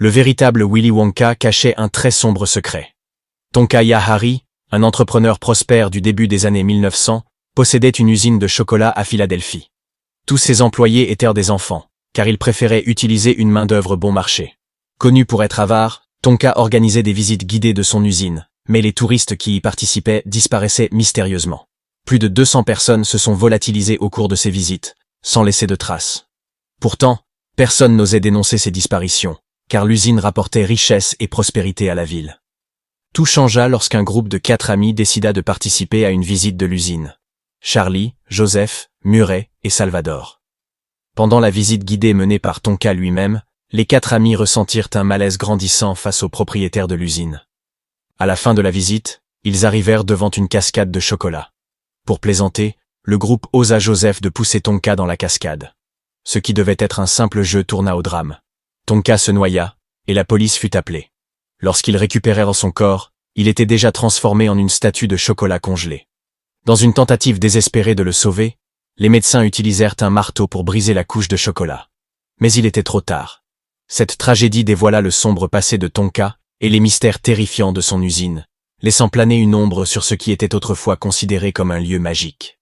le véritable Willy Wonka cachait un très sombre secret. Tonka Hari, un entrepreneur prospère du début des années 1900, possédait une usine de chocolat à Philadelphie. Tous ses employés étaient des enfants, car il préférait utiliser une main-d'œuvre bon marché. Connu pour être avare, Tonka organisait des visites guidées de son usine, mais les touristes qui y participaient disparaissaient mystérieusement. Plus de 200 personnes se sont volatilisées au cours de ces visites, sans laisser de traces. Pourtant, personne n'osait dénoncer ces disparitions, car l'usine rapportait richesse et prospérité à la ville. Tout changea lorsqu'un groupe de 4 amis décida de participer à une visite de l'usine. Charlie, Joseph, Murray et Salvador. Pendant la visite guidée menée par Tonka lui-même, les 4 amis ressentirent un malaise grandissant face au propriétaire de l'usine. À la fin de la visite, ils arrivèrent devant une cascade de chocolat. Pour plaisanter, le groupe osa Joseph de pousser Tonka dans la cascade. Ce qui devait être un simple jeu tourna au drame. Tonka se noya, et la police fut appelée. Lorsqu'ils récupérèrent son corps, il était déjà transformé en une statue de chocolat congelé. Dans une tentative désespérée de le sauver, les médecins utilisèrent un marteau pour briser la couche de chocolat. Mais il était trop tard. Cette tragédie dévoila le sombre passé de Tonka et les mystères terrifiants de son usine, laissant planer une ombre sur ce qui était autrefois considéré comme un lieu magique.